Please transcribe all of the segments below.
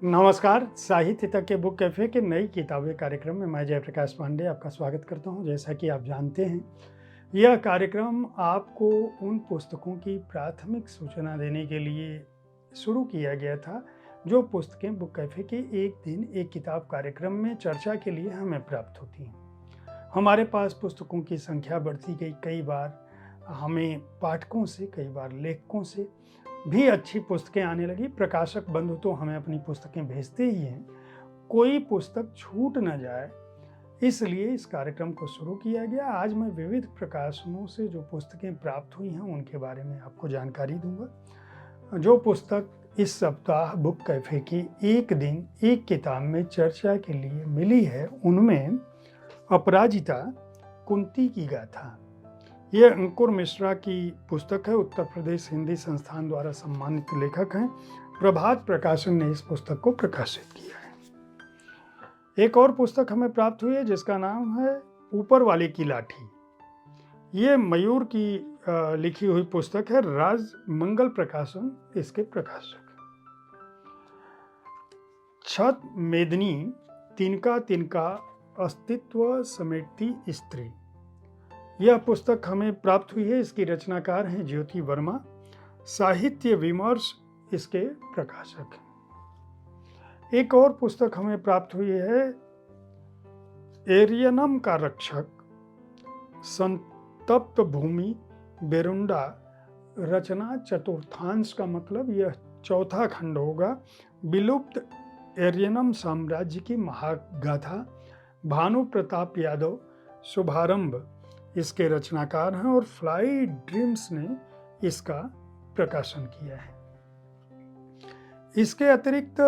नमस्कार। साहित्य तक के बुक कैफ़े के नई किताबें कार्यक्रम में मैं जयप्रकाश पांडे आपका स्वागत करता हूं। जैसा कि आप जानते हैं, यह कार्यक्रम आपको उन पुस्तकों की प्राथमिक सूचना देने के लिए शुरू किया गया था जो पुस्तकें बुक कैफ़े के एक दिन एक किताब कार्यक्रम में चर्चा के लिए हमें प्राप्त होती हैं। हमारे पास पुस्तकों की संख्या बढ़ती गई। कई बार हमें पाठकों से, कई बार लेखकों से भी अच्छी पुस्तकें आने लगी। प्रकाशक बंधु तो हमें अपनी पुस्तकें भेजते ही हैं, कोई पुस्तक छूट न जाए इसलिए इस कार्यक्रम को शुरू किया गया। आज मैं विविध प्रकाशनों से जो पुस्तकें प्राप्त हुई हैं उनके बारे में आपको जानकारी दूंगा। जो पुस्तक इस सप्ताह बुक कैफ़े की एक दिन एक किताब में चर्चा के लिए मिली है उनमें अपराजिता, कुंती की गाथा। यह अंकुर मिश्रा की पुस्तक है। उत्तर प्रदेश हिंदी संस्थान द्वारा सम्मानित लेखक हैं। प्रभात प्रकाशन ने इस पुस्तक को प्रकाशित किया है। एक और पुस्तक हमें प्राप्त हुई है जिसका नाम है ऊपर वाले की लाठी। ये मयूर की लिखी हुई पुस्तक है। राजमंगल प्रकाशन इसके प्रकाशक। छत मेदनी, तिनका तिनका अस्तित्व समेटती स्त्री। यह पुस्तक हमें प्राप्त हुई है। इसकी रचनाकार हैं ज्योति वर्मा। साहित्य विमर्श इसके प्रकाशक हैं। एक और पुस्तक हमें प्राप्त हुई है एरियनम का रक्षक, संतप्त भूमि बेरुंडा। रचना चतुर्थांश का मतलब यह चौथा खंड होगा। विलुप्त एरियनम साम्राज्य की महागाथा। भानु प्रताप यादव शुभारंभ इसके रचनाकार हैं और फ्लाई ड्रीम्स ने इसका प्रकाशन किया है। इसके अतिरिक्त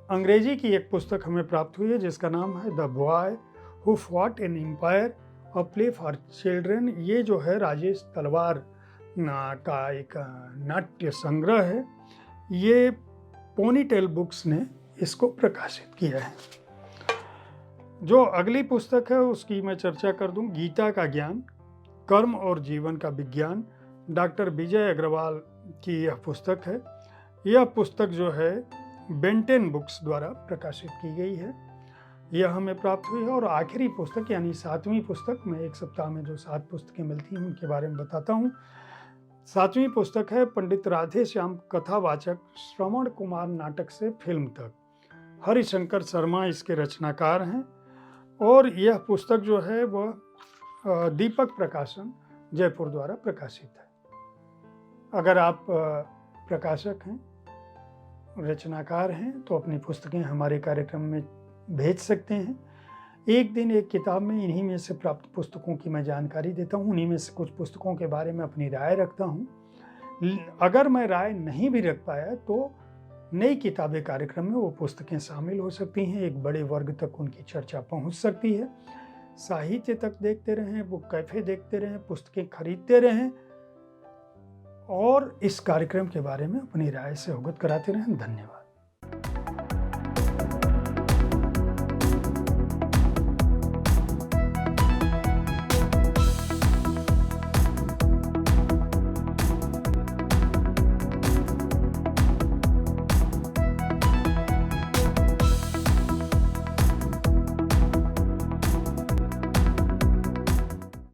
अंग्रेजी की एक पुस्तक हमें प्राप्त हुई है जिसका नाम है the boy who fought an empire, a play for children. ये जो है राजेश तलवार का एक नाट्य संग्रह है। ये पोनीटेल बुक्स ने इसको प्रकाशित किया है। जो अगली पुस्तक है उसकी मैं चर्चा कर दूं। गीता का ज्ञान, कर्म और जीवन का विज्ञान। डॉक्टर विजय अग्रवाल की यह पुस्तक है। यह पुस्तक जो है बेंटेन बुक्स द्वारा प्रकाशित की गई है। यह हमें प्राप्त हुई है। और आखिरी पुस्तक यानी 7वीं पुस्तक, मैं एक सप्ताह में जो 7 पुस्तकें मिलती हैं उनके बारे में बताता हूँ। 7वीं पुस्तक है पंडित राधे श्याम कथावाचक, श्रवण कुमार नाटक से फिल्म तक। हरिशंकर शर्मा इसके रचनाकार हैं और यह पुस्तक जो है वह दीपक प्रकाशन जयपुर द्वारा प्रकाशित है। अगर आप प्रकाशक हैं, रचनाकार हैं तो अपनी पुस्तकें हमारे कार्यक्रम में भेज सकते हैं। एक दिन एक किताब में इन्हीं में से प्राप्त पुस्तकों की मैं जानकारी देता हूँ। उन्हीं में से कुछ पुस्तकों के बारे में अपनी राय रखता हूँ। अगर मैं राय नहीं भी रख पाया तो नई किताबें कार्यक्रम में वो पुस्तकें शामिल हो सकती हैं। एक बड़े वर्ग तक उनकी चर्चा पहुंच सकती है। साहित्य तक देखते रहें, बुक कैफे देखते रहें, पुस्तकें खरीदते रहें और इस कार्यक्रम के बारे में अपनी राय से अवगत कराते रहें। धन्यवाद।